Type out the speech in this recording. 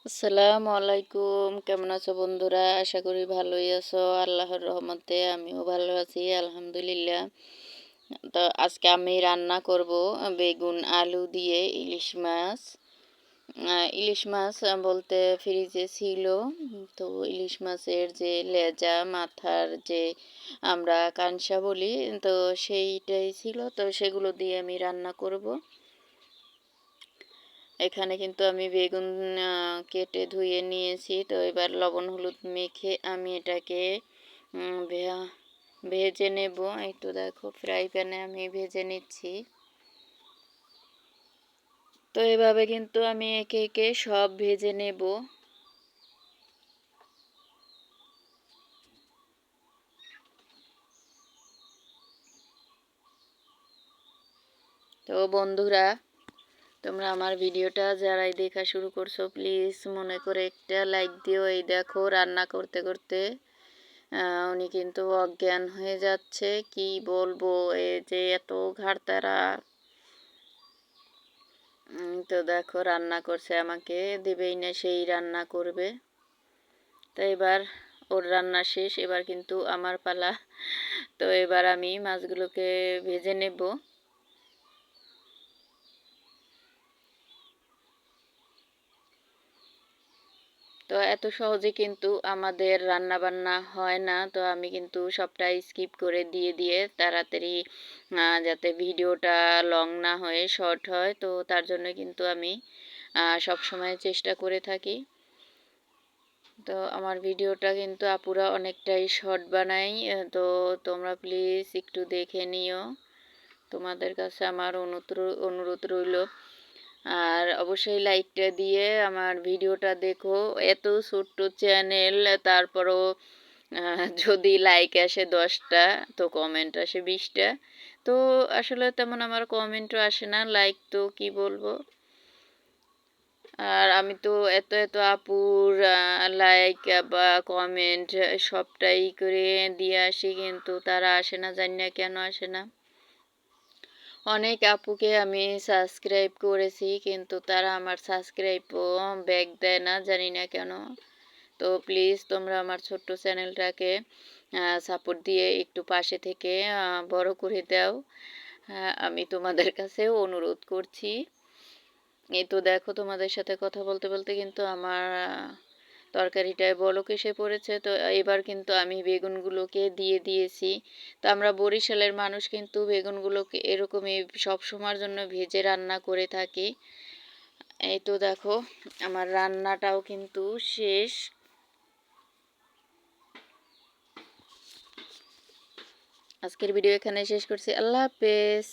আসসালামু আলাইকুম, কেমন আছো বন্ধুরা? আশা করি ভালোই আছো। আল্লাহর রহমতে আমিও ভালো আছি, আলহামদুলিল্লাহ। তো আজকে আমি রান্না করব বেগুন আলু দিয়ে ইলিশ মাছ। ইলিশ মাছ বলতে ফ্রিজে ছিল। তো ইলিশ মাছের যে লেজা মাথার যে আমরা কানসা বলি, তো সেইটাই ছিল। তো সেগুলো দিয়ে আমি রান্না করব। এখানে কিন্তু আমি বেগুন কেটে ধুয়ে নিয়েছি। তো এবার লবণ হলুদ মেখে আমি এটাকে ভেজে নেব। এই তো দেখো ফ্রাই প্যানে আমি ভেজে নিচ্ছি। তো এভাবে কিন্তু আমি একে একে সব ভেজে নেব। তো বন্ধুরা, তোমরা আমার ভিডিওটা যারাই দেখা শুরু করছো প্লিজ মনে করে একটা লাইক দিও। এই দেখো রান্না করতে করতে উনি কিন্তু অজ্ঞান হয়ে যাচ্ছে, কি বলবো, এই যে এত ঘাড়তারা। তো দেখো রান্না করছে, আমাকে দেবেই না, সেই রান্না করবে। তো এবার ওর রান্না শেষ, এবার কিন্তু আমার পালা। তো এবার আমি মাছগুলোকে ভেজে নেব। তো এত সহজে কিন্তু আমাদের রান্না বান্না হয় না। তো আমি কিন্তু সবটাই স্কিপ করে দিয়ে দিয়ে তাড়াতাড়ি যাতে ভিডিওটা লং না হয়ে শর্ট হয়, তো তার জন্য কিন্তু আমি সব সময় চেষ্টা করে থাকি। তো আমার ভিডিওটা কিন্তু আপুরা অনেকটাই শর্ট বানাই। তো তোমরা প্লিজ একটু দেখে নিও, তোমাদের কাছে আমার অনুরোধ রইল। আর অবশ্যই লাইকটা দিয়ে আমার ভিডিওটা দেখো। এত ছোট্ট চ্যানেল, তারপরও যদি লাইক আসে 10টা, তো কমেন্ট আসে 20টা। তো আসলে তেমন আমার কমেন্টও আসে না, লাইক তো কি বলবো। আর আমি তো এত এত আপুর লাইক বা কমেন্ট সবটাই করে দিয়ে আসি, কিন্তু তারা আসে না, জানি না কেন আসে না। অনেক আপুকে আমি সাবস্ক্রাইব করেছি, কিন্তু তারা আমার সাবস্ক্রাইবও ব্যাক দেয় না, জানি না কেন। তো প্লিজ তোমরা আমার ছোট্ট চ্যানেলটাকে সাপোর্ট দিয়ে একটু পাশে থেকে বড় করে দাও। আমি তোমাদের কাছে অনুরোধ করছি। এই তো দেখো তোমাদের সাথে কথা বলতে বলতে কিন্তু আমার তরকারিটায় বলক এসে পড়েছে। তো এবার কিন্তু আমি বেগুনগুলোকে দিয়ে দিয়েছি। তো আমরা বরিশালের মানুষ কিন্তু বেগুনগুলোকে এরকমই সব সময়ের জন্য ভেজে রান্না করে থাকি। এই তো দেখো আমার রান্নাটাও কিন্তু শেষ। আজকের ভিডিও এখানে শেষ করছি। আল্লাহ হাফেজ।